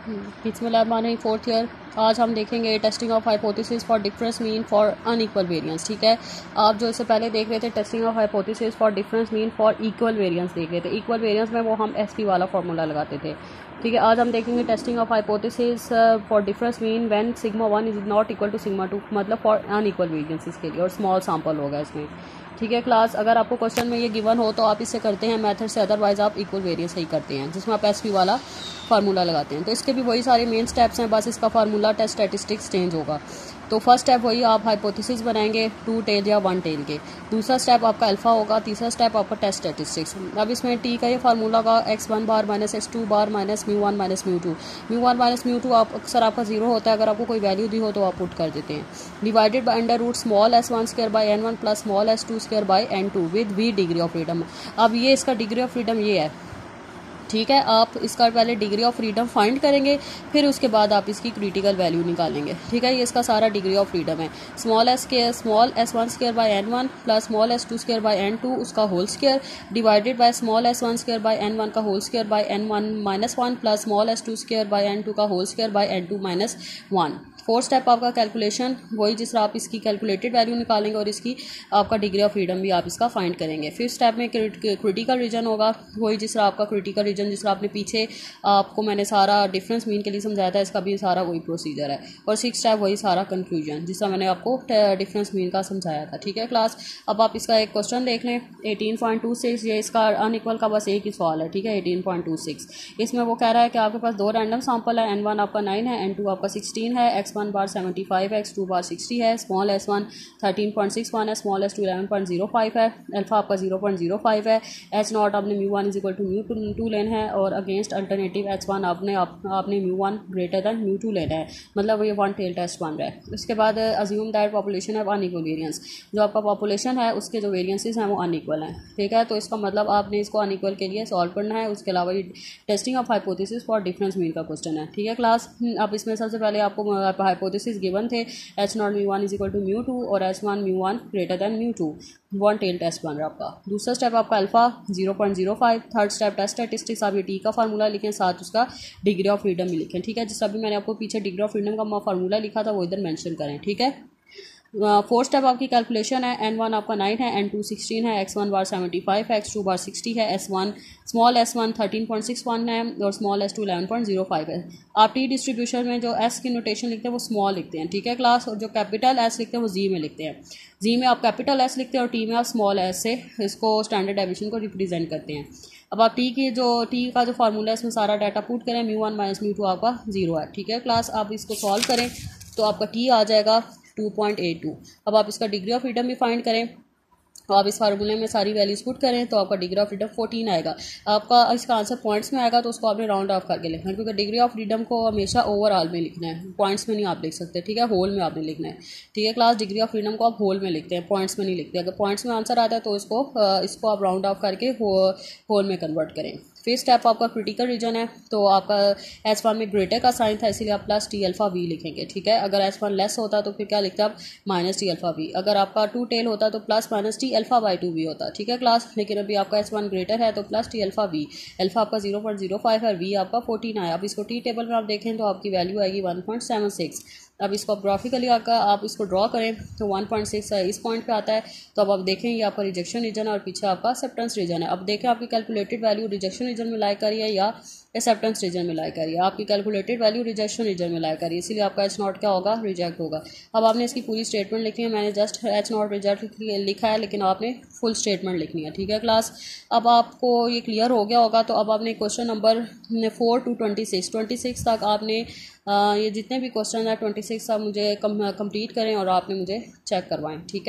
बिस्मिल्लाहिर्रहमानिर्रहीम। Fourth year आज हम देखेंगे testing of hypothesis for difference mean for unequal variance. ठीक है, आप जो इससे पहले देख रहे थे testing of hypothesis for difference mean for equal variance देख रहे थे। इक्वल वेरिएंस में वो हम एसपी वाला फार्मूला लगाते थे। ठीक है, आज हम देखेंगे testing of hypothesis for difference mean when sigma 1 is not equal to sigma 2, मतलब फॉर अनइक्वल वेरिएंसेस के लिए, और स्मॉल सैंपल होगा इसमें। ठीक है क्लास, अगर आपको क्वेश्चन में ये गिवन हो तो आप इससे करते हैं मेथड से, अदरवाइज आप इक्वल वेरिएंस ही करते हैं जिसमें आप एसपी वाला फार्मूला लगाते हैं। तो इसके भी वही सारे मेन स्टेप्स हैं, बस इसका फार्मूला टेस्ट स्टैटिस्टिक्स चेंज होगा। तो फर्स्ट स्टेप वही आप हाइपोथेसिस बनाएंगे 2 टेल या 1 टेल के। दूसरा स्टेप आपका अल्फा होगा। तीसरा स्टेप आपका टेस्ट स्टैटिस्टिक्स। अब इसमें टी का ये फार्मूला का x1 बार माइनस x2 बार माइनस μ1 माइनस μ2। μ1 माइनस μ2 आप अक्सर आपका 0 होता है, अगर आपको कोई वैल्यू दी हो तो आप पुट कर देते हैं। Divided by under root small s1 square by n1 plus small s2 square by n2 with v degree of freedom. अब ये इसका डिग्री ऑफ फ्रीडम ये है। ठीक है, आप इसका पहले डिग्री ऑफ फ्रीडम फाइंड करेंगे, फिर उसके बाद आप इसकी क्रिटिकल वैल्यू निकालेंगे। ठीक है, ये इसका सारा डिग्री ऑफ फ्रीडम है। Small s1 square by n1 plus small s2 square by n2 उसका whole square divided by small s1 square by n1 का whole square by n1 minus 1 plus small s2 square by n2 का whole square by n2 minus 1। Fourth step आपका calculation वही, जिस तरह आप इसकी calculated value निकालेंगे और इसकी आपका डिग्री ऑफ फ्रीडम भी आप इसका फाइंड करेंगे। फिफ्थ स्टेप में क्रिटिकल रीजन होगा, वही जिस तरह आपका क्रिटिकल रीजन, जिस तरह आपने पीछे आपको मैंने सारा डिफरेंस मीन के लिए समझाया था, इसका भी सारा वही प्रोसीजर है। और सिक्स स्टेप वही सारा कंक्लूजन, जिस तरह मैंने आपको डिफरेंस मीन का समझाया था। ठीक है क्लास, अब आप इसका एक क्वेश्चन देख लें 18.26। ये इसका अनइक्वल का बस एक ही सवाल है। ठीक है, 18.26 इसमें वो कह रहा है कि आपके पास 2 रैंडम सैंपल है, n1 आपका 9 है, n2 आपका 16 है, x1 बार 75 है, x2 बार 60 है, स्मॉल s1 13.61 है, स्मॉल s2 11.05 है, अल्फा आपका 0.05 है, h नॉट आपने μ1 इज इक्वल टू μ2 लेना है, और अगेंस्ट अल्टरनेटिव x1 आपने μ1 ग्रेटर दैन μ2 लेना है, मतलब ये 1 टेल टेस्ट बन रहा है। उसके बाद अज्यूम दैट पॉपुलेशन है अनइक्वल वेरिएंस, जो आपका पॉपुलेशन है उसके जो वेरिएंसेस हैं वो अनइक्वल हैं। ठीक है, तो इसका मतलब आपने इसको अनइक्वल के लिए सॉल्व करना है। उसके अलावा ये testing of hypothesis for difference mean का क्वेश्चन है। ठीक है क्लास, अब इसमें सबसे पहले आपको हाइपोथेसिस गिवन थे h not μ1 is equal to μ2 और h1 μ1 greater than μ2, 1 tail test बन रहा है आपका। दूसरा स्टेप आपका alpha 0.05। Third step test statistics, आप ये टी का फार्मूला लिखें, साथ उसका डिग्री ऑफ फ्रीडम भी लिखें। ठीक है, जिस अभी मैंने आपको पीछे डिग्री ऑफ फ्रीडम का फार्मूला लिखा था वो इधर मेंशन करें। ठीक है, फोर्थ स्टेप आपकी कैलकुलेशन है, n1 आपका 9 है, n2 16 है, x1 बार 75 है, x2 बार 60 है, स्मॉल s1 13.61 है और स्मॉल s2 11.05 है। आप टी डिस्ट्रीब्यूशन में जो s की नोटेशन लिखते हैं वो स्मॉल लिखते हैं। ठीक है क्लास, और जो कैपिटल s लिखते हैं वो जी में लिखते हैं। जी में आप कैपिटल s लिखते हैं और टी में आप स्मॉल s से इसको स्टैंडर्ड डेविएशन को रिप्रेजेंट करते हैं। अब आप टी का जो फार्मूला है इसमें सारा डाटा पुट करें, μ1 माइनस μ2 आपका 0 है। ठीक है क्लास, आप इसको सॉल्व करें तो आपका टी आ जाएगा 2.82। अब आप इसका डिग्री ऑफ फ्रीडम भी फाइंड करें, तो आप इस फार्मूले में सारी वैल्यूज पुट करें तो आपका डिग्री ऑफ फ्रीडम 14 आएगा। आपका इसका आंसर पॉइंट्स में आएगा तो उसको आपने राउंड ऑफ करके लिखना है, क्योंकि डिग्री ऑफ फ्रीडम को हमेशा ओवरऑल में लिखना है, पॉइंट्स में नहीं आप लिख सकते। ठीक है, होल में आपने लिखना है। ठीक है क्लास, डिग्री ऑफ फ्रीडम को आप होल में लिखते हैं, पॉइंट्स में नहीं लिखते। अगर पॉइंट्स में आंसर आता है तो इसको आप राउंड ऑफ करके होल में कन्वर्ट करें। फिर स्टेप आपका क्रिटिकल रीजन है, तो आपका S1 में ग्रेटर का साइन था, इसीलिए आप प्लस टी अल्फा वी लिखेंगे। ठीक है, अगर S1 लेस होता तो फिर क्या लिखते आप माइनस टी अल्फा वी। अगर आपका 2 टेल होता तो plus minus T alpha by 2 V होता। ठीक है क्लास, लेकिन अभी आपका S1 ग्रेटर है तो plus T alpha V. Alpha आपका 0.05 है, वी आपका 14 आया। अब इसको टी टेबल में आप देखें तो आपकी वैल्यू आएगी 1.76। अब इसको ग्राफिकली आप इसको ड्रॉ करें तो 1.6 इस पॉइंट पे आता है। तो अब आप देखें ये आपका रिजेक्शन रीजन है और पीछे आपका एक्सेप्टेंस रीजन है। अब देखें आपकी कैलकुलेटेड वैल्यू रिजेक्शन रीजन में लाई करिए या एक्सेप्टेंस रीजन में लाई करिए। आपकी कैलकुलेटेड वैल्यू रिजेक्शन रीजन में लाई करिए, इसीलिए आपका एच नॉट क्या होगा, रिजेक्ट होगा। अब आपने इसकी पूरी स्टेटमेंट लिखनी है, मैंने जस्ट एच नॉट रिजेक्ट लिखा है, लेकिन आपने फुल स्टेटमेंट लिखनी है। ठीक है क्लास, अब आपको ये क्लियर हो गया होगा। तो अब आपने क्वेश्चन नंबर 4 to 26 तक आपने ये जितने भी क्वेश्चन है 26 आप मुझे कंप्लीट करें और आपने मुझे चेक करवाएं। ठीक है।